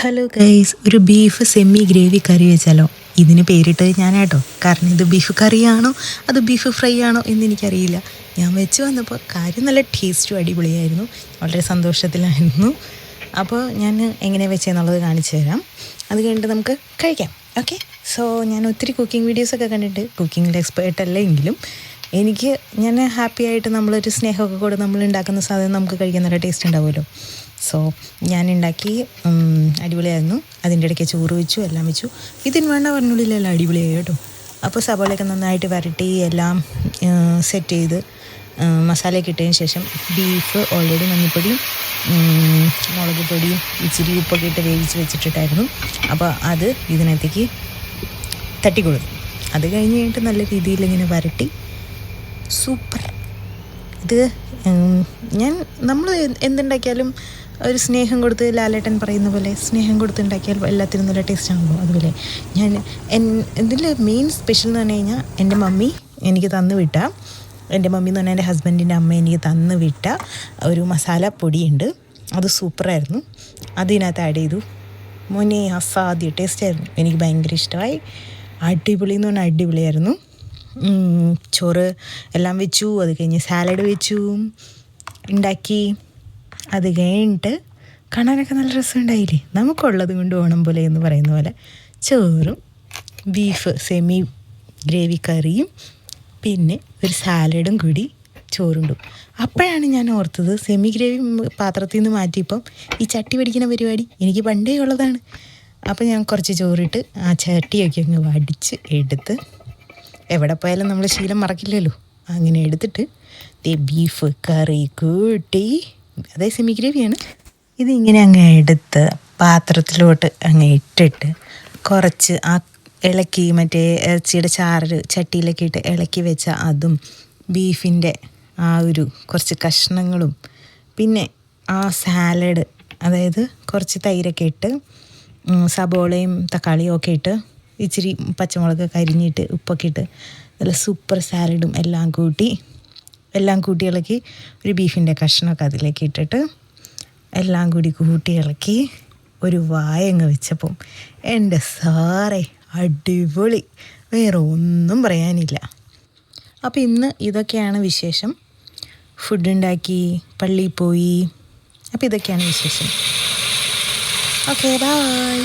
Hello guys, ഒരു beef semi gravy കറി വെച്ചാലോ? ഇതിന് പേരിട്ടത് ഞാനാട്ടോ. കാരണം ഇത് ബീഫ് കറിയാണോ അത് ബീഫ് ഫ്രൈ ആണോ എന്ന് എനിക്കറിയില്ല. ഞാൻ വെച്ച് വന്നപ്പോൾ കാര്യം നല്ല ടേസ്റ്റും അടിപൊളിയായിരുന്നു. വളരെ സന്തോഷത്തിലായിരുന്നു. അപ്പോൾ ഞാൻ എങ്ങനെ വെച്ചെന്നുള്ളത് കാണിച്ചു തരാം. അത് കഴിഞ്ഞിട്ട് നമുക്ക് കഴിക്കാം. ഓക്കെ. സോ ഞാൻ ഒത്തിരി കുക്കിംഗ് വീഡിയോസൊക്കെ കണ്ടിട്ട് കുക്കിങ്ങിൽ എക്സ്പേർട്ട് അല്ല എങ്കിലും ഞാൻ ഹാപ്പി ആയിട്ട് നമ്മളൊരു സ്നേഹമൊക്കെ കൂടെ നമ്മൾ ഉണ്ടാക്കുന്ന സാധനം നമുക്ക് കഴിക്കാൻ നല്ല ടേസ്റ്റ് ഉണ്ടാവുമല്ലോ. സോ ഞാൻ ഉണ്ടാക്കി, അടിപൊളിയായിരുന്നു. അതിൻ്റെ ഇടയ്ക്ക് ചോറ് വെച്ചു, എല്ലാം വെച്ചു. ഇതിന് വേണ്ട പറഞ്ഞുള്ളിലെല്ലാം അടിപൊളിയായി കേട്ടോ. അപ്പോൾ സവാളയൊക്കെ നന്നായിട്ട് വരട്ടി എല്ലാം സെറ്റ് ചെയ്ത് മസാലയൊക്കെ ഇട്ടതിന് ശേഷം ബീഫ് ഓൾറെഡി മഞ്ഞൾപ്പൊടിയും മുളക് പൊടിയും ഇച്ചിരി ഉപ്പൊക്കെ ഇട്ട് വേവിച്ച് വെച്ചിട്ടിട്ടായിരുന്നു. അപ്പോൾ അത് ഇതിനകത്തേക്ക് തട്ടിക്കൊടുത്തു. അത് കഴിഞ്ഞിട്ട് നല്ല രീതിയിൽ ഇങ്ങനെ വരട്ടി സൂപ്പർ. ഇത് നമ്മൾ എന്തുണ്ടാക്കിയാലും ഒരു സ്നേഹം കൊടുത്ത്, ലാലേട്ടൻ പറയുന്ന പോലെ സ്നേഹം കൊടുത്തുണ്ടാക്കിയാൽ എല്ലാത്തിനും നല്ല ടേസ്റ്റ് ആണല്ലോ. അതുപോലെ ഇതിൽ മെയിൻ സ്പെഷ്യൽ എന്ന് പറഞ്ഞു കഴിഞ്ഞാൽ എൻ്റെ മമ്മി എനിക്ക് തന്നു വിട്ട, എൻ്റെ മമ്മി എന്ന് പറഞ്ഞാൽ എൻ്റെ ഹസ്ബൻഡിൻ്റെ അമ്മ എനിക്ക് തന്നു വിട്ട ഒരു മസാല പൊടിയുണ്ട്. അത് സൂപ്പറായിരുന്നു. അതിനകത്ത് ആഡ് ചെയ്തു. മോനെ അസാധ്യ ടേസ്റ്റായിരുന്നു. എനിക്ക് ഭയങ്കര ഇഷ്ടമായി. അടിപൊളി എന്ന് പറഞ്ഞാൽ അടിപൊളിയായിരുന്നു. ചോറ് എല്ലാം വെച്ചു. അത് കഴിഞ്ഞ് സാലഡ് വെച്ചു ഉണ്ടാക്കി. അത് കഴിഞ്ഞിട്ട് കാണാനൊക്കെ നല്ല രസമുണ്ടായില്ലേ? നമുക്കുള്ളത് കൊണ്ട് ഓണം പോലെ എന്ന് പറയുന്ന പോലെ ചോറും ബീഫ് സെമി ഗ്രേവി കറിയും പിന്നെ ഒരു സാലഡും കൂടി ചോറുണ്ടു. അപ്പോഴാണ് ഞാൻ ഓർത്തത്, സെമി ഗ്രേവി പാത്രത്തിൽ നിന്ന് മാറ്റിയപ്പം ഈ ചട്ടി പിടിക്കുന്ന പരിപാടി എനിക്ക് പണ്ടേ ഉള്ളതാണ്. അപ്പോൾ ഞാൻ കുറച്ച് ചോറിട്ട് ആ ചട്ടിയൊക്കെ അങ്ങ് വടിച്ച് എടുത്ത്, എവിടെ പോയാലും നമ്മൾ ശീലം മറക്കില്ലല്ലോ, അങ്ങനെ എടുത്തിട്ട് ബീഫ് കറി കൂട്ടി, അതേ സെമി ഗ്രേവിയാണ്. ഇതിങ്ങനെ അങ്ങ് എടുത്ത് പാത്രത്തിലോട്ട് അങ്ങ് ഇട്ടിട്ട് കുറച്ച് ആ ഇളക്കി, മറ്റേ ഇറച്ചിയുടെ ചാറ് ചട്ടിയിലൊക്കെ ഇട്ട് ഇളക്കി വെച്ച അതും ബീഫിൻ്റെ ആ ഒരു കുറച്ച് കഷ്ണങ്ങളും പിന്നെ ആ സാലഡ്, അതായത് കുറച്ച് തൈരൊക്കെ ഇട്ട് സബോളയും തക്കാളിയും ഒക്കെ ഇട്ട് ഇച്ചിരി പച്ചമുളക് കരിഞ്ഞിട്ട് ഉപ്പൊക്കെ ഇട്ട് നല്ല സൂപ്പർ സാലഡും എല്ലാം കൂട്ടി ഇളക്കി ഒരു ബീഫിൻ്റെ കഷ്ണമൊക്കെ അതിലേക്ക് ഇട്ടിട്ട് എല്ലാം കൂടി കൂട്ടി ഇളക്കി ഒരു വായങ്ങ് വെച്ചപ്പം എൻ്റെ സാറേ അടിപൊളി, വേറെ ഒന്നും പറയാനില്ല. അപ്പോൾ ഇന്ന് ഇതൊക്കെയാണ് വിശേഷം. ഫുഡ് ഉണ്ടാക്കി, പള്ളിയിൽ പോയി. അപ്പോൾ ഇതൊക്കെയാണ് വിശേഷം. Okay, by.